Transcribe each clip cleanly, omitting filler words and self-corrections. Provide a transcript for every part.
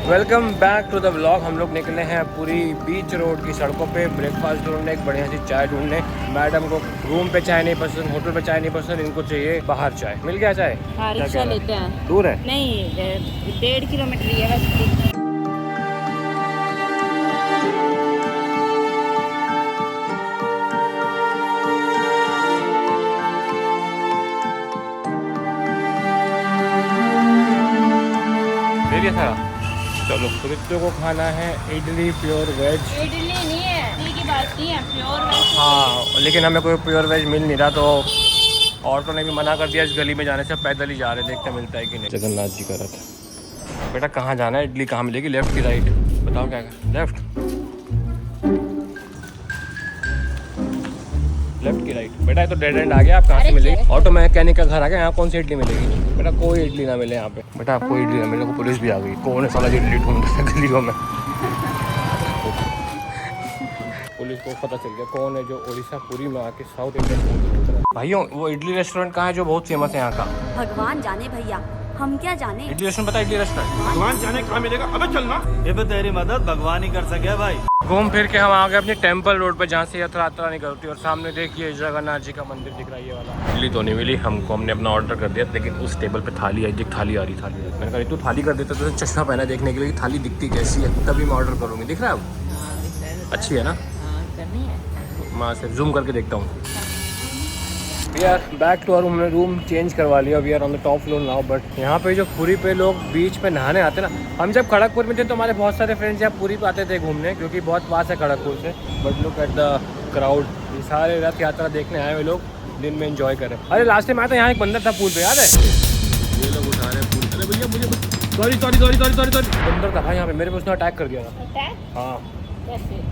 Welcome back to the vlog. हम लोग निकले हैं पूरी बीच रोड की सड़कों पे ब्रेकफास्ट ढूंढने, एक बढ़िया सी चाय ढूंढने। मैडम को रूम पे चाय नहीं पसंद, होटल पे चाय नहीं पसंद, इनको चाहिए बाहर चाय। मिल गया चाय? हाँ, रिक्शा लेते हैं। दूर है? नहीं, 1.5 किलोमीटर ही है बस। ले लिया सारा। चलो, कृत्य को खाना है इडली प्योर वेज। इडली नहीं है, इडली की बात नहीं है, प्योर वेज। हाँ, लेकिन हमें कोई प्योर वेज मिल नहीं रहा, तो ऑटो ने भी मना कर दिया इस गली में जाने से। पैदल ही जा रहे, देखते मिलता है कि नहीं। जगन्नाथ जी का रथ। बेटा कहाँ जाना है? इडली कहाँ मिलेगी? लेफ्ट की राइट बताओ? क्या लेफ्ट? लेफ्ट की राइट? बेटा ये तो डेड एंड आ गया। आप कहाँ से मिलेगी? ऑटो मैकेनिक का घर आ गया। यहाँ कौन सी इडली मिलेगी? बेटा कोई इडली ना मिले यहाँ पे। बेटा आपको इडली ना मिले को पुलिस भी आ गई। कौन है साला जो इडली ढूंढ रहा है गलियों में? पुलिस को पता चल गया कौन है जो उड़ीसा पुरी में आके साउथ इंडियन फूड ढूंढ रहा है। भाइयों वो इडली रेस्टोरेंट कहाँ है जो बहुत फेमस है यहाँ का? भगवान जाने भैया, हम क्या जाने। इडली रेस्टोरेंट पता है? इडली रेस्टोरेंट भगवान जाने कहाँ मिलेगा। अबे चलना, ये पे तेरी मदद भगवान ही कर सके भाई। घूम फिर के हम आ गए अपने टेम्पल रोड पे, जहाँ से यात्रा निकलती है। और सामने देखिए जगन्नाथ जी का मंदिर दिख रहा है, ये वाला। इडली तो नहीं मिली हमको, हमने अपना ऑर्डर कर दिया, लेकिन उस टेबल पे थाली आई। देख थाली आ रही, थाली। मैंने कहा तू थाली कर देता तो चश्मा पहना देखने के लिए थाली दिखती कैसी है, तभी मैं ऑर्डर करूँगी। दिख रहा है अब? अच्छी है ना? मैं से जूम करके देखता हूँ। We are back to our room. हमने रूम चेंज करवा लिया। We are on the top floor now. But यहाँ पे जो पुरी पे लोग बीच पे नहाने आते ना, हम जब खड़गपुर में थे तो हमारे बहुत सारे फ्रेंड्स यहाँ पुरी पे आते थे घूमने, क्योंकि बहुत पास है खड़गपुर से। But look at the crowd, ये सारे रथ यात्रा देखने आए हुए लोग दिन में एंजॉय करें। अरे लास्ट टाइम आया था यहाँ एक बंदर था पुल पे, याद है? ये लोग उठा रहे हैं पुल। अरे भैया मुझे सॉरी बंदर था भाई यहाँ पे, मेरे पे उसने अटैक कर दिया था। हाँ ऐसे।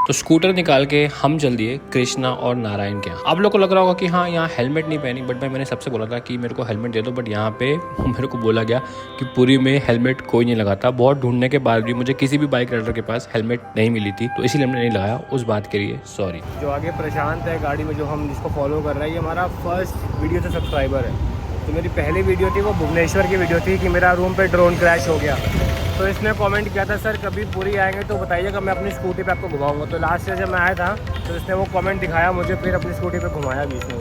तो स्कूटर निकाल के हम चल दिए कृष्णा और नारायण के यहाँ। आप लोग को लग रहा होगा कि हाँ यहाँ हेलमेट नहीं पहनी, बट मैंने सबसे बोला था कि मेरे को हेलमेट दे दो, बट यहाँ पे मेरे को बोला गया कि पुरी में हेलमेट कोई नहीं लगाता। बहुत ढूंढने के बाद भी मुझे किसी भी बाइक राइडर के पास हेलमेट नहीं मिली थी, तो इसीलिए हमने नहीं लगाया। उस बात के लिए सॉरी। जो आगे प्रशांत है गाड़ी में, जो हम जिसको फॉलो कर रहा है, ये हमारा फर्स्ट वीडियो से सब्सक्राइबर है। तो मेरी पहली वीडियो थी वो भुवनेश्वर की वीडियो थी कि मेरा रूम पे ड्रोन क्रैश हो गया। तो इसने कमेंट किया था सर कभी पूरी आएंगे तो बताइएगा, मैं अपनी स्कूटी पे आपको घुमाऊंगा। तो लास्ट ईयर जब मैं आया था तो इसने वो कमेंट दिखाया मुझे, फिर अपनी स्कूटी पे घुमाया भी इसने।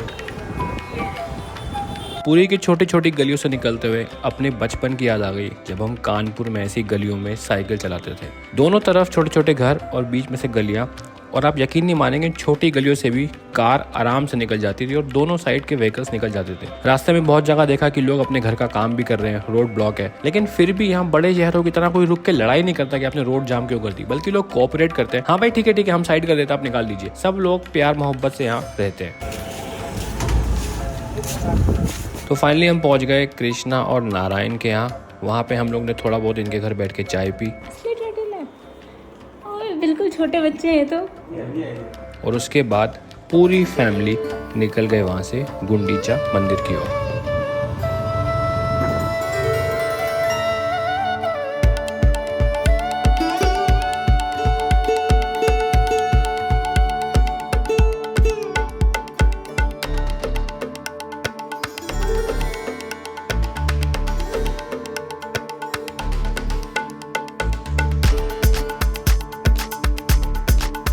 पुरी की छोटी छोटी गलियों से निकलते हुए अपने बचपन की याद आ गई, जब हम कानपुर में ऐसी गलियों में साइकिल चलाते थे। दोनों तरफ छोटे छोटे घर और बीच में से गलियां, और आप यकीन नहीं मानेंगे छोटी गलियों से भी कार आराम से निकल जाती थी और दोनों साइड के व्हीकल्स निकल जाते थे। रास्ते में बहुत जगह देखा कि लोग अपने घर का काम भी कर रहे हैं, रोड ब्लॉक है, लेकिन फिर भी यहाँ बड़े शहरों की तरह कोई रुक के लड़ाई नहीं करता कि आपने रोड जाम क्यों कर दी, बल्कि लोग कोऑपरेट करते हैं। हाँ भाई ठीक है हम साइड कर देते, आप निकाल दीजिए। सब लोग प्यार मोहब्बत से यहाँ रहते हैं। तो फाइनली हम पहुँच गए कृष्णा और नारायण के यहाँ। वहाँ पे हम लोग ने थोड़ा बहुत इनके घर बैठ के चाय पी, बिल्कुल छोटे बच्चे हैं तो। और उसके बाद पूरी फैमिली निकल गए वहाँ से गुंडीचा मंदिर की ओर।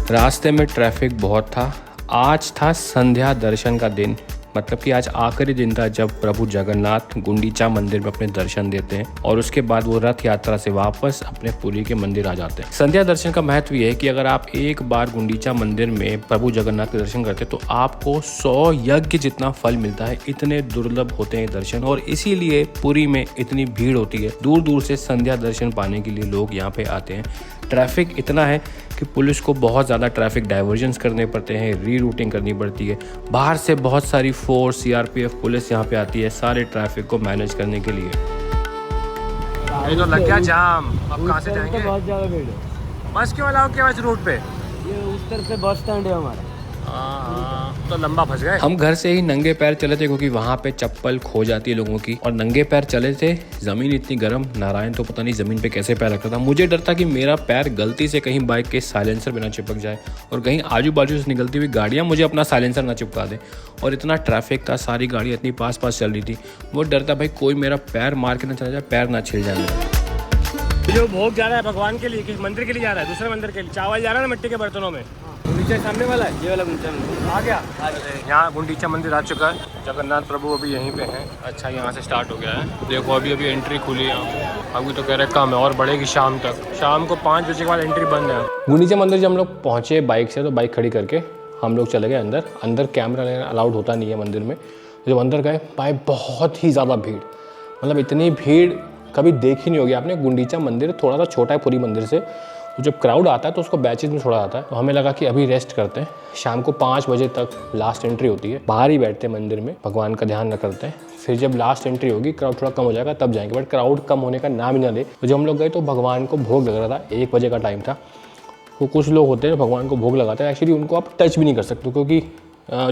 रास्ते में ट्रैफिक बहुत था। आज था संध्या दर्शन का दिन, मतलब कि आज आखिरी दिन था जब प्रभु जगन्नाथ गुंडीचा मंदिर में अपने दर्शन देते हैं और उसके बाद वो रथ यात्रा से वापस अपने पुरी के मंदिर आ जाते हैं। संध्या दर्शन का महत्व ये है कि अगर आप एक बार गुंडीचा मंदिर में प्रभु जगन्नाथ के दर्शन करते हैं तो आपको 100 यज्ञ जितना फल मिलता है। इतने दुर्लभ होते हैं दर्शन, और इसीलिए पुरी में इतनी भीड़ होती है। दूर दूर से संध्या दर्शन पाने के लिए लोग यहाँ पे आते हैं। ट्रैफिक इतना है कि पुलिस को बहुत ज़्यादा ट्रैफिक डाइवर्जन्स करने पड़ते हैं, रीरूटिंग करनी पड़ती है। बाहर से बहुत सारी फोर्स, सीआरपीएफ पुलिस यहाँ पे आती है सारे ट्रैफिक को मैनेज करने के लिए। ये तो लग गया जाम। अब कहाँ से जाएंगे? बहुत ज़्यादा भीड़ है। बस क्यों अलाउ किया इस रूट पे? ये उस तरफ से बस स्टैंड है हमारा। तो लंबा फंस गए। हम घर से ही नंगे पैर चले थे क्योंकि वहाँ पे चप्पल खो जाती है लोगों की, और नंगे पैर चले थे। ज़मीन इतनी गर्म, नारायण तो पता नहीं ज़मीन पे कैसे पैर रखता था। मुझे डर था कि मेरा पैर गलती से कहीं बाइक के साइलेंसर में ना चिपक जाए और कहीं आजू बाजू से निकलती हुई गाड़ियाँ मुझे अपना साइलेंसर ना चिपका दें। और इतना ट्रैफिक था, सारी गाड़ियाँ इतनी पास पास चल रही थी, वो डर था भाई कोई मेरा पैर मार के ना चला जाए, पैर ना छिल जाए। जो भोग जा रहा है भगवान के लिए, किस मंदिर के लिए जा रहा है? दूसरे मंदिर के लिए। चावल जा रहा है ना मिट्टी के बर्तनों में। गुंडीचा सामने वाला है, ये वाला गुंडीचा मंदिर आ गया। यहाँ गुंडीचा मंदिर आ चुका है। जगन्नाथ प्रभु अभी यहीं पे हैं। अच्छा, यहाँ से स्टार्ट हो गया है। देखो अभी अभी एंट्री खुली है। अभी तो कह रहे कम है और बढ़ेगी शाम तक। शाम को 5 बजे के बाद एंट्री बंद है। गुंडीचा मंदिर जब हम लोग पहुँचे बाइक से, तो बाइक खड़ी करके हम लोग चले गए अंदर। अंदर कैमरा लेना अलाउड होता नहीं है मंदिर में। जब अंदर गए भाई बहुत ही ज़्यादा भीड़, मतलब इतनी भीड़ कभी देखी नहीं होगी आपने। गुंडीचा मंदिर थोड़ा सा छोटा है पूरी मंदिर से। जब क्राउड आता है तो उसको बैचेज में छोड़ा जाता है। तो हमें लगा कि अभी रेस्ट करते हैं, शाम को 5 बजे तक लास्ट एंट्री होती है। बाहर ही बैठते हैं मंदिर में, भगवान का ध्यान न करते हैं। फिर जब लास्ट एंट्री होगी, क्राउड थोड़ा कम हो जाएगा तब जाएंगे। बट क्राउड कम होने का नाम ही ना ले। तो जब हम लोग गए तो भगवान को भोग लग रहा था, 1 बजे का टाइम था। तो कुछ लोग होते हैं भगवान को भोग लगाते हैं, एक्चुअली उनको आप टच भी नहीं कर सकते क्योंकि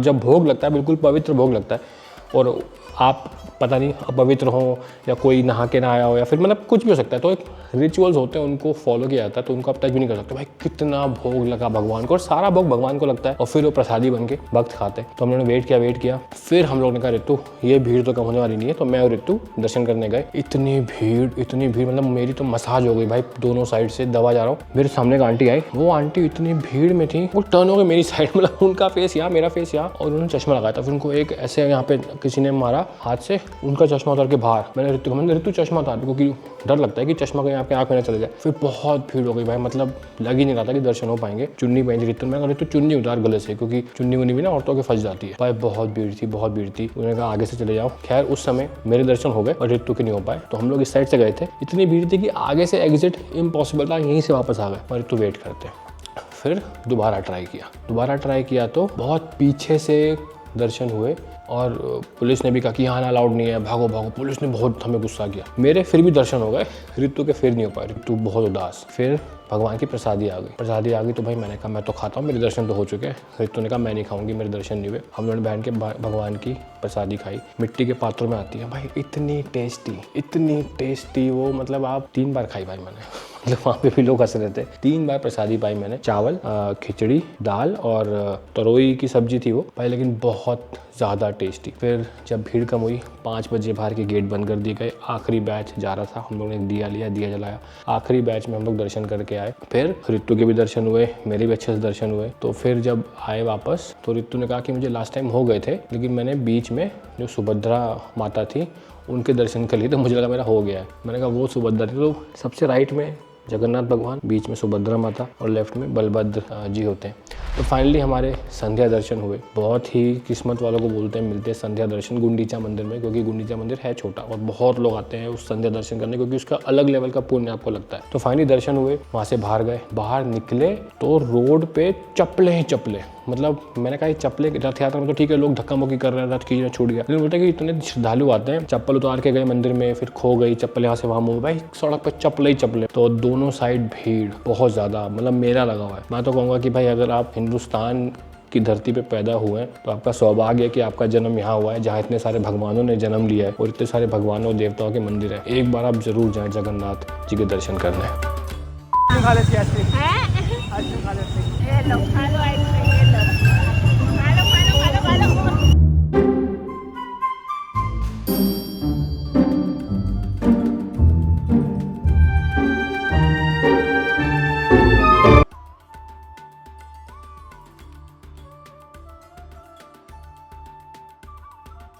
जब भोग लगता है बिल्कुल पवित्र भोग लगता है। और आप पता नहीं अपवित्र हो या कोई नहा के ना आया हो या फिर मतलब कुछ भी हो सकता है। तो एक रिचुअल्स होते हैं, उनको फॉलो किया जाता है, तो उनको आप टच भी नहीं कर सकते। भाई कितना भोग लगा भगवान को, और सारा भोग भगवान को लगता है और फिर वो प्रसादी बन के भक्त खाते हैं। तो हम लोगों ने वेट किया। फिर हम लोग ने कहा ऋतु ये भीड़ तो कम होने वाली नहीं है। तो मैं और ऋतु दर्शन करने गए। इतनी भीड़ मतलब मेरी तो मसाज हो गई भाई, दोनों साइड से दबा जा रहा हूँ। मेरे सामने एक आंटी आई, वो आंटी इतनी भीड़ में थी, वो टर्न हो गई मेरी साइड, मतलब उनका फेस यहाँ मेरा फेस यहाँ, और उन्होंने चश्मा लगाया था। फिर उनको एक ऐसे यहाँ पे किसी ने मारा हाथ से, उनका चश्मा उतार के बाहर। मैंने ऋतु चश्मा उतार, क्योंकि डर लगता है कि चश्मा कहीं आपके आँख में ना चले जाए। फिर बहुत भीड़ हो गई भाई, मतलब लग ही नहीं रहा था कि दर्शन हो पाएंगे। चुन्नी पहनी ऋतु, मैं ऋतु चुन्नी उतार गले से, क्योंकि चुन्नी उन्नी भी ना औरतों के फंस जाती है। भाई बहुत भीड़ थी। उन्होंने कहा आगे से चले जाओ। खैर उस समय मेरे दर्शन हो गए और ऋतु के नहीं हो पाए, तो हम लोग इस साइड से गए थे। इतनी भीड़ थी कि आगे से एग्जिट इम्पॉसिबल था, यहीं से वापस आ गए और ऋतु वेट करते। फिर दोबारा ट्राई किया तो बहुत पीछे से दर्शन हुए, और पुलिस ने भी कहा कि यहाँ ना अलाउड नहीं है, भागो। पुलिस ने बहुत हमें गुस्सा किया। मेरे फिर भी दर्शन हो गए, ऋतु के फिर नहीं हो पाए। ऋतु बहुत उदास। फिर भगवान की प्रसादी आ गई। तो भाई मैंने कहा मैं तो खाता हूँ, मेरे दर्शन तो हो चुके हैं। ऋतु ने कहा मैं नहीं खाऊंगी, मेरे दर्शन नहीं हुए। हम लोगों ने बहन के भगवान की प्रसादी खाई। मिट्टी के पात्रों में आती है भाई, इतनी टेस्टी वो, मतलब आप 3 बार खाई भाई मैंने। मतलब वहाँ पे भी लोग हंस रहे थे। 3 बार प्रसादी पाई मैंने। चावल, खिचड़ी, दाल और तरोई की सब्जी थी वो भाई, लेकिन बहुत ज़्यादा टेस्टी। फिर जब भीड़ कम हुई, 5 बजे बाहर के गेट बंद कर दिए गए। आखिरी बैच जा रहा था, हम लोगों ने दिया जलाया। आखिरी बैच में हम लोग दर्शन करके आए। फिर ऋतु के भी दर्शन हुए, मेरे भी अच्छे से दर्शन हुए। तो फिर जब आए वापस, तो ऋतु ने कहा कि मुझे लास्ट टाइम हो गए थे, लेकिन मैंने बीच में जो सुभद्रा माता थी उनके दर्शन कर लिए, तो मुझे लगा मेरा हो गया है। मैंने कहा वो सुभद्रा थी, तो सबसे राइट में जगन्नाथ भगवान, बीच में सुभद्रा माता और लेफ्ट में बलभद्र जी होते हैं। तो फाइनली हमारे संध्या दर्शन हुए। बहुत ही किस्मत वालों को बोलते हैं मिलते हैं संध्या दर्शन गुंडीचा मंदिर में, क्योंकि गुंडीचा मंदिर है छोटा और बहुत लोग आते हैं उस संध्या दर्शन करने, क्योंकि उसका अलग लेवल का पुण्य आपको लगता है। तो फाइनली दर्शन हुए, वहाँ से बाहर गए। बाहर निकले तो रोड पे चप्पलें ही चप्पलें, मतलब मैंने कहा चप्पलें, रथ यात्रा में तो ठीक है लोग धक्का मुक्की कर रहे हैं, रथ खींचना छूट गया, लेकिन बोलते हैं कि इतने श्रद्धालु आते हैं, चप्पल उतार के गए मंदिर में, फिर खो गई चप्पल, यहाँ से वहाँ मूव, भाई सड़क पर चप्पलें। तो दोनों साइड भीड़ बहुत ज़्यादा, मतलब मेला लगा हुआ है। मैं तो कहूँगा कि भाई अगर आप हिंदुस्तान की धरती पे पैदा हुए हैं तो आपका सौभाग्य है कि आपका जन्म यहाँ हुआ है, जहाँ इतने सारे भगवानों ने जन्म लिया है और इतने सारे भगवानों और देवताओं के मंदिर है। एक बार आप जरूर जाएं जगन्नाथ जी के दर्शन करने। खा लो